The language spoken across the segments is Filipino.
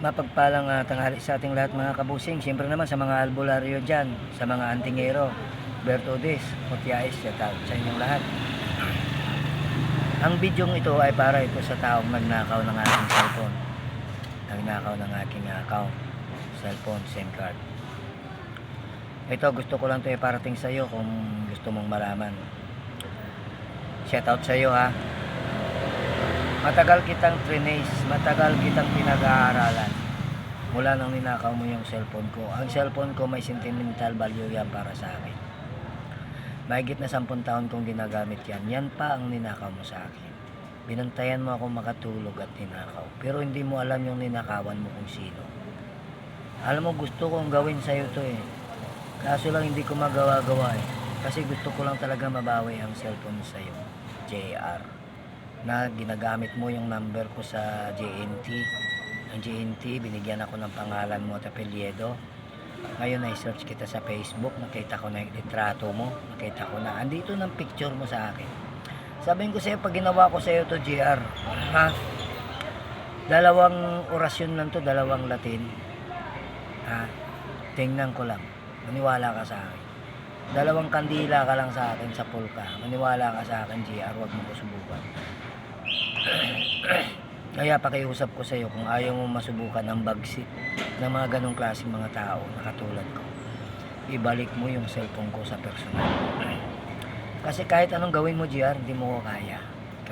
Mapagpalang tanghali sa ating lahat mga kabusing. Siyempre naman sa mga albularyo dyan, sa mga antingero, Bertudis, Mutiais, sa inyong lahat. Ang bidyong ito ay para ito sa taong nagnakaw ng aking cellphone. Nagnakaw ng aking account, cellphone, SIM card. Ito gusto ko lang ito iparating sa iyo kung gusto mong malaman. Shout out sa iyo ha. Matagal kitang trinace, matagal kitang pinag-aaralan mula nang ninakaw mo yung cellphone ko. Ang cellphone ko may sentimental value yan para sa akin. Mahigit na 10 taon kong ginagamit yan. Yan pa ang ninakaw mo sa akin. Binantayan mo ako makatulog at ninakaw. Pero hindi mo alam yung ninakawan mo kung sino. Alam mo, gusto kong gawin sa'yo to eh. Kaso lang hindi ko magawa-gawa eh. Kasi gusto ko lang talaga mabawi ang cellphone sa'yo, JR. Na ginagamit mo yung number ko sa JNT. Ang JNT, binigyan ako ng pangalan mo at apelyido. Ngayon na-search kita sa Facebook, nakita ko na yung litrato mo, nakita ko na andito ng picture mo sa akin. Sabihin ko sa'yo, pag ginawa ko sa'yo to JR, ha? Dalawang orasyon lang to, dalawang Latin. Ha? Tingnan ko lang, maniwala ka sa akin. Dalawang kandila ka lang sa akin sa pulka, maniwala ka sa akin JR, huwag mo ko subukan. Kaya pakiusap ko sa iyo, kung ayaw mo masubukan ang bagsit ng mga ganong klaseng mga tao na katulad ko, ibalik mo yung cellphone ko sa personal. Kasi kahit anong gawin mo JR, hindi mo ko kaya.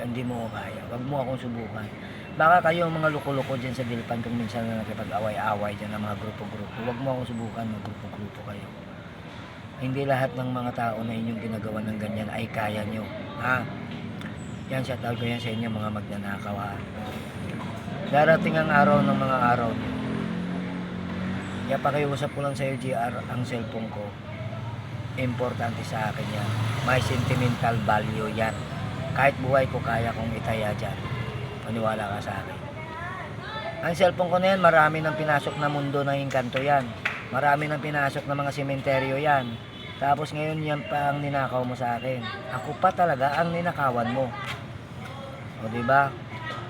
Hindi mo ko kaya, huwag mo akong subukan. Baka kayo mga luko-luko dyan sa Dilpan, kung minsan na nakipag-away-away dyan ng mga grupo-grupo, huwag mo akong subukan, mag grupo-grupo kayo. Hindi lahat ng mga tao na inyong ginagawa ng ganyan ay kaya nyo, ha? Yan, shout out ko yan sa inyo mga magnanakaw ha. Darating ang araw ng mga araw nyo. Kaya pakiusap ko lang sa iyo JR, ang cellphone ko, importante sa akin yan. May sentimental value yan. Kahit buhay ko kaya kong itaya dyan. Maniwala ka sa akin. Ang cellphone ko na yan, marami nang pinasok na mundo ng engkanto yan. Marami nang pinasok na mga sementeryo yan. Tapos ngayon yan pa ang ninakaw mo sa akin. Ako pa talaga ang ninakawan mo. O diba?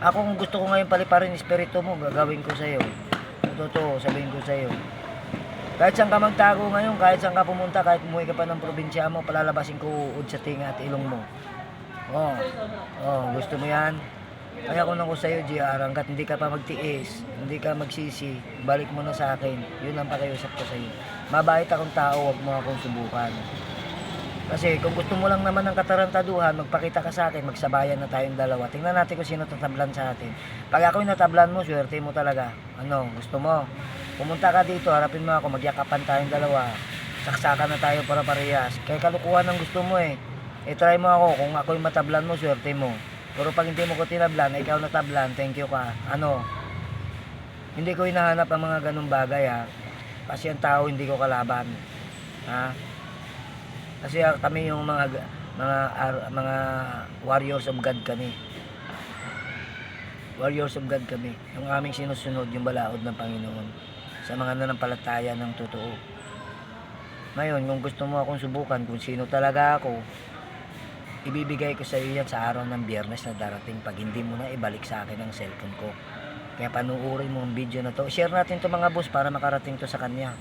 Ako kung gusto ko ngayon paliparin espiritu mo, gagawin ko sa iyo. Totoo, sabihin ko sa iyo. Kahit saan ka magtago ngayon, kahit saan ka pumunta, kahit umuwi ka pa ng probinsya mo, palalabasin ko uod sa tinga at ilong mo. Gusto mo yan? Kaya ko na ko sa iyo, JR, hanggat hindi ka pa magtiis, hindi ka magsisi, balik mo na sa akin. Yun ang pakiusap ko sa iyo. Mabait akong tao, wag mo akong subukan. Kasi kung gusto mo lang naman ng katarantaduhan, magpakita ka sa akin, magsabayan na tayong dalawa. Tingnan natin kung sino tatablan sa atin. Pag ako'y natablan mo, swerte mo talaga. Ano, gusto mo? Pumunta ka dito, harapin mo ako, magyakapan tayong dalawa. Saksakan na tayo para parehas. Kaya kalukuhan ang gusto mo eh. I-try mo ako, kung ako'y matablan mo, swerte mo. Pero pag hindi mo ko tinablan, ikaw natablan, thank you ka. Ano? Hindi ko hinahanap ang mga ganung bagay ha. Kasi ang tao hindi ko kalaban. Ha? Kasi kami yung mga warriors of God kami. Warriors of God kami. Yung aming sinusunod yung balaod ng Panginoon sa mga nanampalataya ng totoo. Ngayon, kung gusto mo akong subukan kung sino talaga ako, ibibigay ko sa iyo yan sa araw ng Biyernes na darating pag hindi mo na ibalik sa akin ang cellphone ko. Kaya panuorin mo ang video na to. Share natin to mga boss para makarating to sa kanya.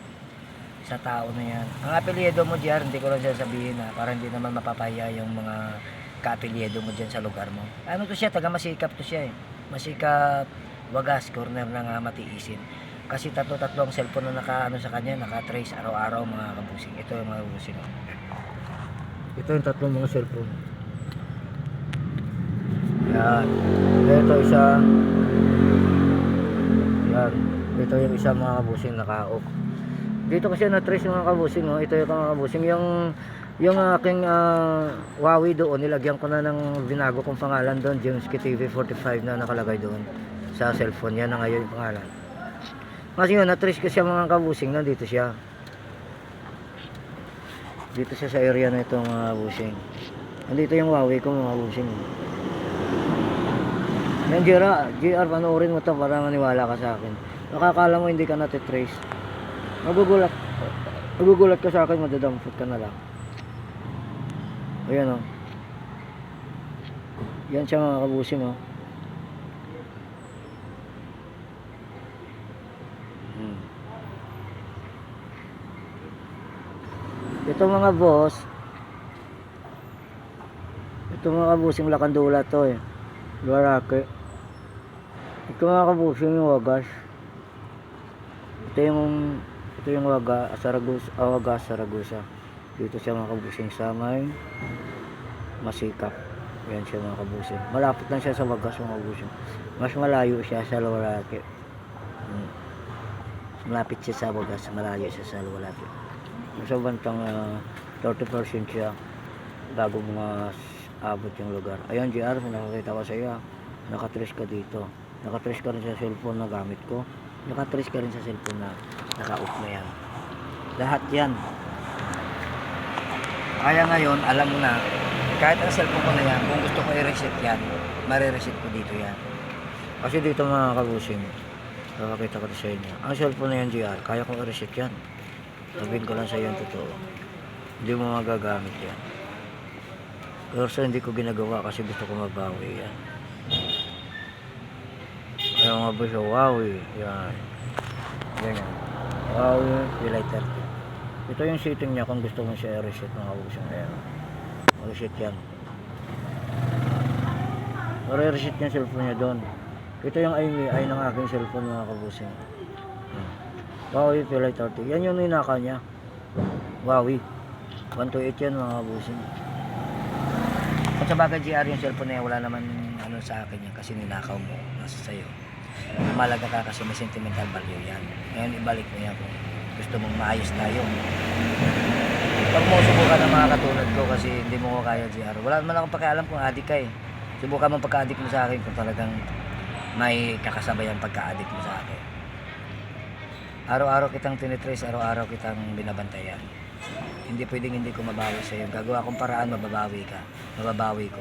Sa tao na yan. Ang apelyido mo JR, hindi ko lang sabihin ha, para hindi naman mapapahiya yung mga ka-apelyido mo dyan sa lugar mo. Ano to siya, taga Masikap to siya eh. Masikap, Wagas, corner ng Matiisin. Kasi tatlo-tatlo ang cellphone na sa kanya, naka-trace araw-araw mga kabusing. Ito yung mga kabusing. Ito yung tatlong mga cellphone. Yan. Ito isa. Yan. Ito yung isa mga kabusing naka-off. Dito kasi na-trace mga kabusing, oh. Ito yung mga kabusing, yung aking Huawei doon, nilagyan ko na ng binago kong pangalan doon, James TV 45 na nakalagay doon sa cellphone. Yan na ngayon yung pangalan. Kasi yun, na-trace ko siya mga kabusing, nandito siya. Dito siya sa area na ito mga kabusing. Nandito yung Huawei ko mga kabusing. Yan JR, panoorin mo to para maniwala ka sa akin. Nakakala mo hindi ka natitrace. Magugulat ka sa akin, madadampot ka na lang. Ayan o. Yan siya mga kabusing o. Ito mga boss, ito mga kabusing lakandula to eh. Lalaki. Ito mga kabusing yung wagas. Ito yung waga, wagas Saragosa. Dito siya mga kabusing sa may Masikap. Yan siya mga kabusing. Malapit lang siya sa wagas mga kabusing. Mas malayo siya sa Lalaki. Malapit siya sa wagas, malayo siya sa Lalaki. Sa bantang 30% siya bago mga abot yung lugar. Ayan JR, nakakita ko sa iyo. Nakatrace ka dito. Nakatrace ka rin sa cellphone na gamit ko. Nakatrace ka rin sa cellphone na naka-off na yan. Lahat yan. Kaya ngayon, alam mo na, kahit ang cellphone ko na yan, kung gusto ko i-reset yan, marireset ko dito yan. Kasi dito mga kabusing, nakakita ko sa inyo. Ang cellphone na yan JR, kaya kong i-reset yan. Sabihin ko lang sa iyo ang totoo. Hindi mo magagamit yan. Pero hindi ko ginagawa kasi gusto ko mabawi yan. Kaya nga ba siya, Huawei. Yan. Ganyan. Huawei P-Lite 30. Ito yung setting niya kung gusto mo siya i-reset mga kabusing. Ayan. Reset yan. Re-reset yung cellphone niya doon. Ito yung IMEI ng aking cellphone mga kabusing. Huawei P-Lite 30. Yan yung ninaka niya. Huawei 128 yan mga kabusing. At sa bagay GR yung cellphone na yan, wala naman ano sa akin yan kasi ninakaw mo, nasa sayo. Malaga ka kasi may sentimental value yan. Ngayon ibalik mo yan kung gusto mong maayos tayo. Pag mo subukan ng mga katulad ko kasi hindi mo ko kaya GR, wala naman akong pakialam kung adik ka eh. Subukan mo pagka-addict mo sa akin kung talagang may kakasabay ang pagka-addict mo sa akin. Araw-araw kitang tinitrace, araw-araw kitang binabantayan. Hindi pwedeng hindi ko mabawi sa iyo. Gagawa kong paraan, mababawi ka. Mababawi ko.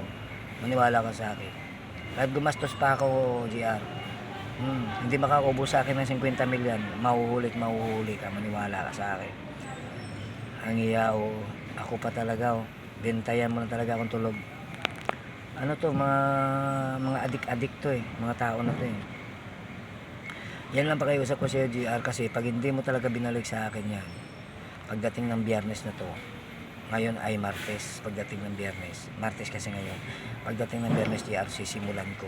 Maniwala ka sa akin. Kahit gumastos pa ako, GR. Hindi makaubos sa akin ng 50 milyon. Mahuhuli ka. Maniwala ka sa akin. Ang iyaw, ako pa talaga. Bentayan mo na talaga akong tulog. Ano to, mga adik-adik to eh. Mga tao na to eh. Yan lang pakiusap ko sa iyo, GR. Kasi pag hindi mo talaga binalik sa akin yan, pagdating ng Biyernes na to, ngayon ay Martes, pagdating ng Biyernes, Martes kasi ngayon, pagdating ng Biyernes GR, sisimulan ko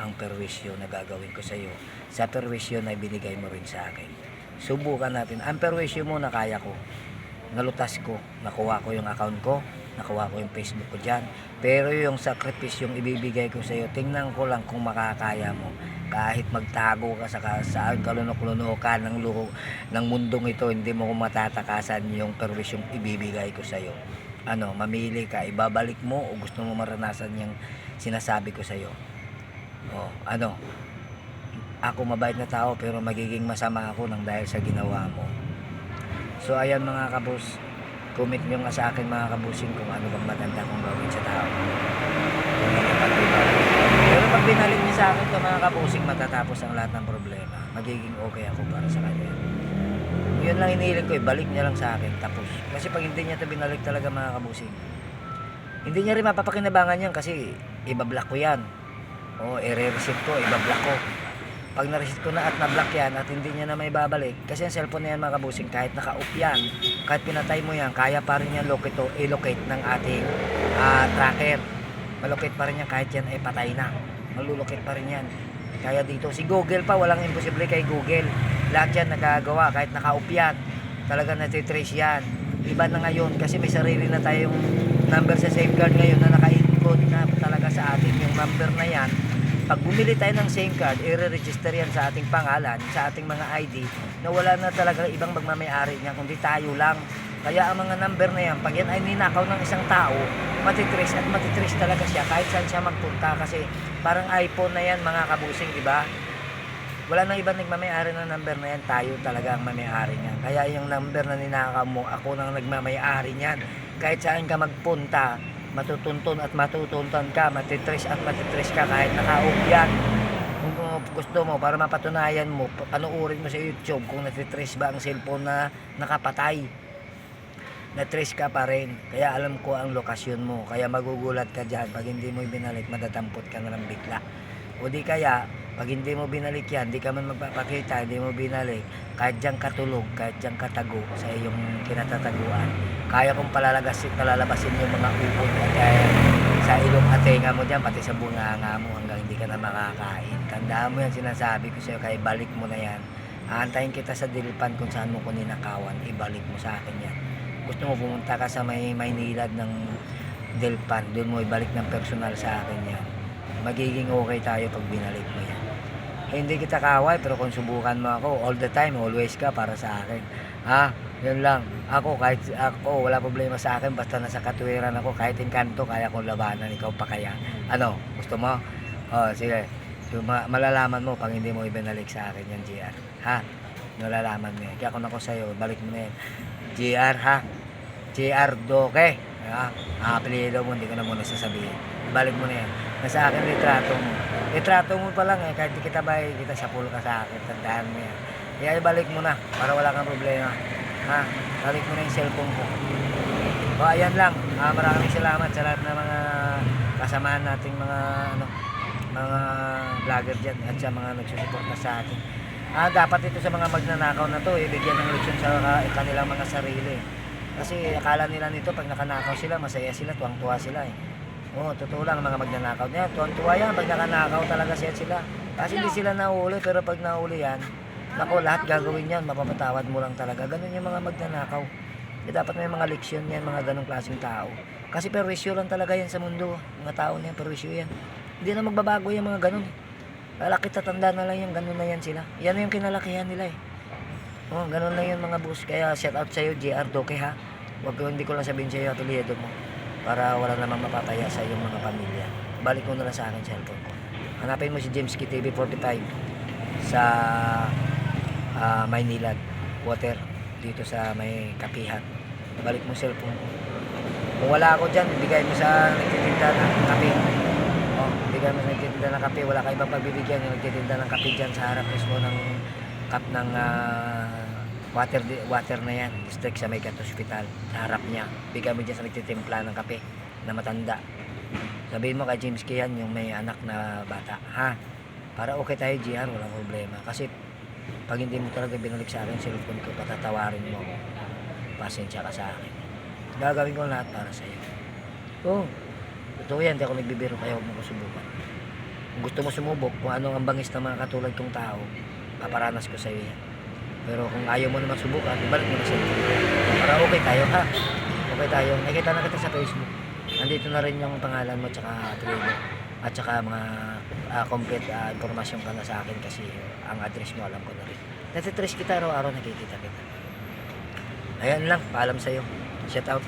ang perwisyo na gagawin ko sa iyo. Sa perwisyo na ibinigay mo rin sa akin. Subukan natin. Ang perwisyo mo na kaya ko. Nalutas ko. Nakuha ko yung account ko. Nakuha ko yung Facebook ko dyan. Pero yung sakripisyo yung ibibigay ko sa iyo, tingnan ko lang kung makakaya mo. Kahit magtago ka sa saan kalunok-lunokan ng mundong ito, hindi mo ko matatakasan yung perwisyong ibibigay ko sa iyo. Ano, mamili ka, ibabalik mo o gusto mo maranasan yung sinasabi ko sa iyo. O, ano, ako mabait na tao pero magiging masama ako nang dahil sa ginawa mo. So ayan mga kabus, comment nyo nga sa akin mga kabusing kung ano bang maganda kong gawin sa tao. Pero pag binalik niyo sa akin ito mga kabusing, matatapos ang lahat ng problema. Magiging okay ako para sa kanya. Yun lang inihiling ko eh, balik niya lang sa akin, tapos. Kasi pag hindi niya ito binalik talaga mga kabusing, hindi niya rin mapapakinabangan yan kasi ibablock ko yan. O, i-reset ko, ibablock ko. Pag na-reset ko na at na-block yan at hindi niya na may babalik, kasi ang cellphone na yan mga kabusing, kahit naka-off yan, kahit pinatay mo yan, kaya pa rin yan i-locate ng ating tracker. Malocate pa rin yan kahit yan ay patay na. Malulocate pa rin yan. Kaya dito, si Google pa, walang imposible kay Google. Lahat yan nagagawa kahit naka-off yan. Talaga natitrace yan. Iba na ngayon kasi may sarili na tayong number sa SIM card ngayon na naka-encode na talaga sa atin yung number na yan. Pag bumili tayo ng SIM card, i-register yan sa ating pangalan, sa ating mga ID, na wala na talaga ibang magmamayari niya, kundi tayo lang. Kaya ang mga number na yan, pag yan ay ninakaw ng isang tao, matitrace at matitrace talaga siya kahit saan siya magpunta. Kasi parang iPhone na yan mga kabusing, di ba? Wala nang ibang nagmamayari ng number na yan, tayo talaga ang mamayari niyan. Kaya yung number na ninakaw mo, ako nang nagmamayari niyan. Kahit saan ka magpunta, matutuntun at matutuntan ka, matitrace at matitrace ka kahit naka-off yan. Kung gusto mo, para mapatunayan mo, panuorin mo sa YouTube kung natitrace ba ang cellphone na nakapatay. Na-trace ka pa rin. Kaya alam ko ang lokasyon mo. Kaya magugulat ka dyan. Pag hindi mo ibinalik, madadampot ka na lang bigla. O di kaya, Pag hindi mo binalik yan, hindi ka man magpapakita, hindi mo binalik, kahit dyan katulog, kahit dyan katago sa iyong kinatataguan, kaya kong palalabasin yung mga upod at sa ilong at tenga mo dyan, pati sa bunganga mo hanggang hindi ka na makakain. Tandaan mo yan, sinasabi ko sa'yo, kaya balik mo na yan. Aantayin kita sa Dilpan kung saan mo ko ninakawan, ibalik mo sa akin yan. Gusto mo pumunta ka sa may Maynilad ng Dilpan, doon mo ibalik ng personal sa akin yan. Magiging okay tayo pag binalik mo yan. Hindi kita kaway, pero kung subukan mo ako, all the time, always ka para sa akin. Ha? Yun lang. Ako, kahit ako, wala problema sa akin, basta nasa katwiran ako, kahit inkanto, kaya kong labanan, ikaw pa kaya. Ano? Gusto mo? Oh, sige. So, malalaman mo pag hindi mo ibinalik sa akin yan, GR. Ha? Malalaman mo yan. Kaya kung ako sa'yo, balik mo na yan. GR, ha? GR Doke. Ha? Apelido mo, hindi ko na muna sasabihin. Balik mo na yan. Nasa akin, litrato mo. Litrato mo pa lang kahit di kita bay, kita sa pool ka sa akin. Tandaan mo yan. Kaya ibalik mo na, para wala kang problema. Ha? Balik mo na yung cellphone ko. O, ayan lang. Maraming salamat sa lahat ng mga kasamaan nating mga mga vlogger dyan at sa mga nagsusuporta sa atin. Dapat ito sa mga magnanakaw na to, ibigyan ng leksyon sa kanilang mga sarili. Kasi akala nila nito, pag nakanakaw sila, masaya sila, tuwang-tuwa sila Oo, totoo lang, mga magnanakaw niya, tuwang-tuwa yan, pag nakanakaw talaga sila. Kasi hindi sila nahuli, pero pag nahuli yan, nako, lahat gagawin yan, mapapatawad mo lang talaga. Ganun yung mga magnanakaw. Dapat may mga leksyon yan, mga ganong klaseng tao. Kasi perwisyo lang talaga yan sa mundo. Mga tao na yan, perwisyo yan. Hindi na magbabago yung mga ganun. Lalaki tatanda na lang yung ganun na yan sila. Yan yung kinalakihan nila ganun lang yung mga boss. Kaya shout out sa'yo, JR Doke ha. Hindi ko lang sabihin sa'yo apelyido mo. Para wala namang mapapaya sa iyong mga pamilya. Balik mo na lang sa akin cellphone ko. Hanapin mo si James TV 45 sa Maynilad Water dito sa may kapihan. Balik mo cellphone ko. Kung wala ako dyan, bigay mo sa nagtitinda ng kape. Bigay mo sa nagtitinda ng kape. Wala ka ibang pagbibigyan yung nagtitinda ng kape dyan sa harap mismo ng kap ng water na yan. District sa may hospital. Sa harap niya. Bigay mo dyan sa nagtitimpla ng kape na matanda. Sabihin mo kay James Kian yung may anak na bata. Ha? Para okay tayo, GR. Walang problema. Kasi pag hindi mo talaga binalik sa akin, cellphone ko, patatawarin mo. Pasensya ka sa akin. Gagawin ko lahat para sa iyo. Totoo yan, hindi ako nagbibiro, kaya huwag mo ko subukan. Kung gusto mo sumubok, kung anong ang bangis ng mga katulad kong tao, paparanas ko sa iyo yan. Pero kung ayaw mo naman subukan, ibalik mo na sa iyo. Para okay tayo, ha? Okay tayo. Nakita na kita sa Facebook. Nandito na rin yung pangalan mo, tsaka apelyido. At tsaka mga complete informasyon ka na sa akin kasi ang address mo alam ko na rin. Natitrace kita araw-araw, nakikita kita. Ayan lang, paalam sa'yo. Shout out.